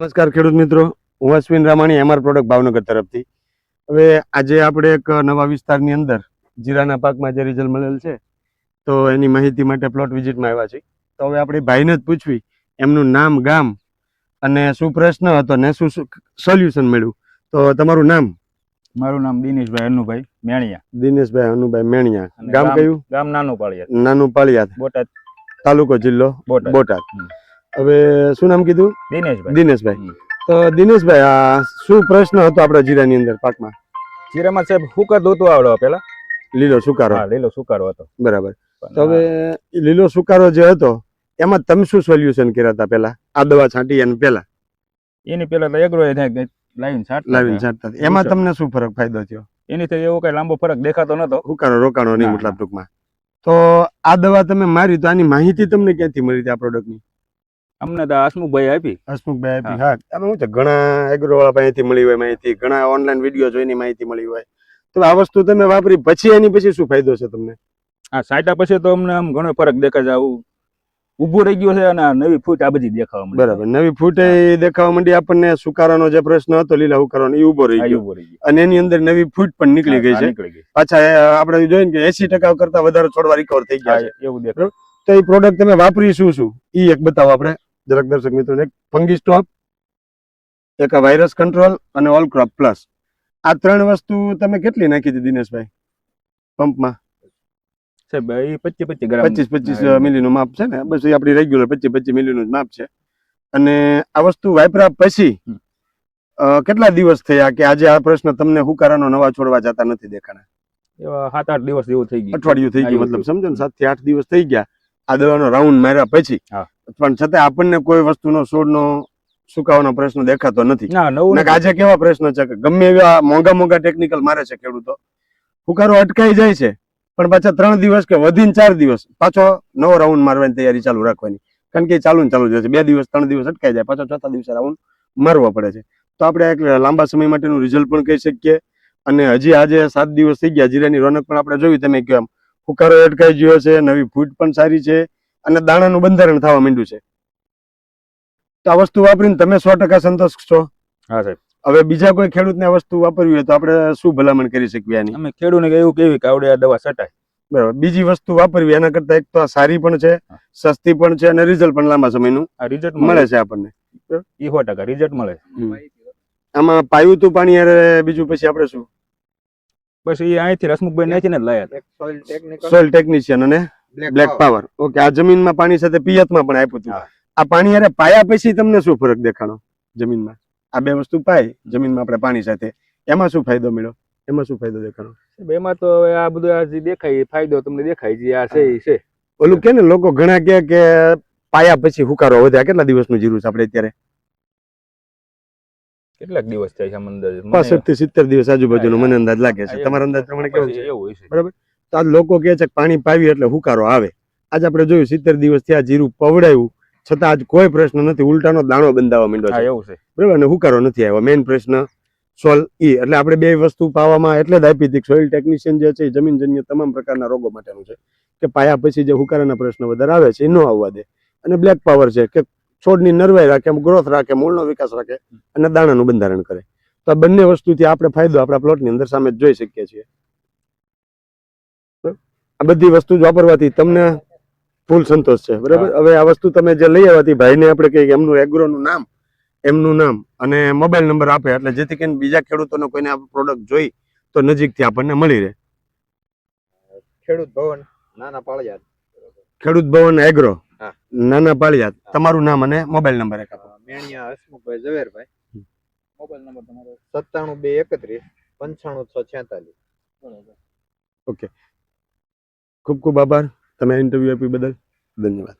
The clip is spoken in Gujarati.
નમસ્કાર ખેડૂત મિત્રો, હું અશ્વિન રામાણી એમઆર પ્રોડક્ટ ભાવનગર તરફથી. હવે આજે આપણે એક નવા વિસ્તારની અંદર જીરાના પાકમાં જે રિઝલ્ટ મળેલ છે તો એની માહિતી માટે પ્લોટ વિઝિટમાં આવ્યા છે. તો હવે આપણે ભાઈને જ પૂછવી એમનું નામ, ગામ અને શું પ્રશ્ન હતો ને શું સોલ્યુશન મળ્યું. તો તમારું નામ? મારું નામ દિનેશભાઈ અનુભાઈ મેણિયા. દિનેશભાઈ અનુભાઈ મેણિયા. ગામ કયું? ગામ નાનું પાળિયાદ. નાનું પાળિયાદ, બોટાદ તાલુકો જિલ્લો બોટાદ. હવે શું નામ કીધું? દિનેશભાઈ. તો દિનેશભાઈ, આ શું પ્રશ્ન હતો આપણા જીરાની અંદર પાકમાં? જીરામાં સાહેબ હુકર દોતો આવડો પેલા લીલો સુકારો. હા, લીલો સુકારો હતો. બરાબર. તો હવે લીલો સુકારો જે હતો એમાં તમે શું સોલ્યુશન કર્યા હતા પેલા? આ દવા છાંટી અને પેલા? એની પેલા તો એગ્રો લાવીને છાંટતા. એમાં તમને શું ફરક ફાયદો થયો? એની એવો કઈ લાંબો ફરક દેખાતો નતો. હુકારો રોકાણો નહીં મતલબ ટૂંકમાં. તો આ દવા તમે મારી તો આની માહિતી તમને ક્યાંથી મળી હતી આ પ્રોડક્ટની? અમને તો હસમુખભાઈ આપી. હસમુખભાઈ આપી. હા, એમાં શું છે, ઘણા એગ્રો વાળા પાસેથી મળી હોય માહિતી, ઘણા ઓનલાઈન વિડીયો જોઈને માહિતી મળી હોય. તો આ વસ્તુ તમે વાપરી પછી એની પછી શું ફાયદો છે તમને? હા, સાઈટા પછી તો અમને આમ ઘણો ફરક દેખાય છે. આવું ઊભું રહી ગયો છે અને નવી ફૂટ આ બધી દેખાવા માંડી. બરાબર, નવી ફૂટ દેખાવા માંડી. આપણને સુકારાનો જે પ્રશ્ન હતો લીલા સુકારાનો એ ઉભો રહી ગયો અને એની અંદર નવી ફૂટ પણ નીકળી ગઈ છે. પાછા આપણે જોઈને કે 80% કરતા વધારે છોડવા રિકવર થઈ ગયા છે એવું દેખાય. તો એ પ્રોડક્ટ તમે વાપરી શું એ એક બતાવો આપણે જરાક દર્શક મિત્રોને. એક ફંગી સ્ટોપ, એક વાયરસ કંટ્રોલ અને ઓલ ક્રોપ પ્લસ. આ ત્રણ વસ્તુ તમે કેટલી નાખી હતી દિનેશભાઈ પંપમાં? સાહેબ એ 25 મિલીનું માપ છે ને? બસ એ આપણી રેગ્યુલર 25 મિલીનું જ માપ છે. અને આ વસ્તુ વાપર્યા પછી કેટલા દિવસ થયા કે આજે આ પ્રશ્ન તમને હુકારાનો નવા છોડવા જતા નથી દેખાણા? એવા 7-8 દિવસ જેવું થઈ ગયું. અઠવાડિયું થઈ ગયું મતલબ, સમજો ને? 7 થી 8 દિવસ થઈ ગયા આ દવાનો રાઉન્ડ માર્યા પછી. પણ છતાં આપણને કોઈ વસ્તુનો છોડનો સુકાવાનો પ્રશ્ન દેખાતો નથી. આજે કેવા પ્રશ્ન છે કે ગમે એવા મોંઘા ટેકનિકલ મારે છે ખેડૂતો, હુકારો અટકાઈ જાય છે પણ પાછા 3 દિવસ કે વધીને 4 દિવસ પાછો નવો રાઉન્ડ મારવાની તૈયારી ચાલુ રાખવાની. કારણ કે એ ચાલુ જ છે. 2 દિવસ 3 દિવસ અટકાઈ જાય, પાછો 4થા દિવસે રાઉન્ડ મારવો પડે છે. તો આપણે એક લાંબા સમય માટેનું રિઝલ્ટ પણ કહી શકીએ. અને હજી આજે 7 દિવસ થઈ ગયા, જીરાની રોનક પણ આપણે જોયું. તમે કહો એમ હુકારો અટકાઈ ગયો છે, નવી ફૂટ પણ સારી છે અને દાણાનું બંધારણ થવા માંડ્યું છે. તો આ વસ્તુ વાપરીને તમે 100% સંતોષ છો? હા સાહેબ. હવે બીજા કોઈ ખેડૂતને આ વસ્તુ વાપરવી હોય તો આપણે શું ભલામણ કરી શકીએ આની? અમે ખેડૂતને એવું કેવી કે આવડે આ દવા છટાય. બરાબર. બીજી વસ્તુ વાપરવી એના કરતા એક તો સારી પણ છે, સસ્તી પણ છે અને રિઝલ્ટ પણ લાંબા સમયનું રિઝલ્ટ મળે છે આપણને. 100% રિઝલ્ટ મળે. આમાં પાયું તું પાણી યારે બીજું પછી આપણે શું? બસ એ અહીંથી હસમુખભાઈ નાખીને જ લાયા. સોઇલ ટેકનિશિયન અને બ્લેક પાવર. ઓકે. આ જમીનમાં પાણી સાથે પિયતમાં પણ આપ્યું હતું. આ પાણી યારે પાયા પછી તમને શું ફરક દેખાણો જમીનમાં? આ બે વસ્તુ પાય જમીનમાં આપણે પાણી સાથે, એમાં શું ફાયદો મળ્યો? એમાં શું ફાયદો દેખાણો? એમાં તો હવે આ બધું આ જે દેખાય ફાયદો તમને દેખાય છે. આ છે ઓલું કે ને લોકો ઘણા કે પાયા પછી હુકારો વધે. કેટલા દિવસનું જીરું છે આપણે અત્યારે? કેટલાક દિવસ થાય છે અંદર? 65 થી 70 દિવસ આજુબાજુનો મને અંદાજ લાગે છે. તમારા અંદાજ પ્રમાણે કેવું છે? એવું છે. બરાબર. તો આ લોકો કહે છે કે પાણી પાવી એટલે હુકારો આવે. આજ આપણે જોયું 70 દિવસ થયા જીરું પવડાયું છતાં આજ કોઈ પ્રશ્ન નથી. ઉલટાનો દાણો બંધાવા માંડ્યો છે. એવું છે. બરાબર. અને હુકારો નથી આવ્યો. મેઇન પ્રશ્ન સોલ્વ એટલે આપણે બે વસ્તુ પાવામાં એટલે જ આપી હતી. સોઇલ ટેકનિશિયન જે છે એ જમીનજન્ય તમામ પ્રકારના રોગો માટેનું છે કે પાયા પછી જે હુકારાના પ્રશ્ન વધારે આવે છે એ ન આવવા દે. અને બ્લેક પાવર છે કે છોડની નરવાઈ રાખે, ગ્રોથ રાખે, મૂળનો વિકાસ રાખે અને દાણાનું બંધારણ કરે. તો આ બંને વસ્તુથી આપણે ફાયદો આપણા પ્લોટની અંદર સામે જોઈ શકીએ છીએ. આ બધી વસ્તુ વાપરવાથી તમને ફૂલ સંતોષ છે. બરાબર. હવે આ વસ્તુ તમે જે લઈ આવ્યા ભાઈને આપણે કહીએ એમનું એગ્રોનું નામ, એમનું નામ અને મોબાઈલ નંબર આપે એટલે જેથી કરીને બીજા ખેડૂતોને કોઈને આ પ્રોડક્ટ જોઈ તો નજીકથી આપણને મળી રહે. ખેડૂત ભવન નાના પાળિયાદ. ખેડૂત ભવન એગ્રો નાના પાળિયાદ. તમારું નામ અને મોબાઈલ નંબર એક આપો. મેણિયા હસમુખભાઈ ઝવેરભાઈ. મોબાઈલ નંબર તમારો 97 231 95646. ઓકે. ખૂબ ખૂબ આભાર તમે ઇન્ટરવ્યુ આપ્યું બદલ. ધન્યવાદ.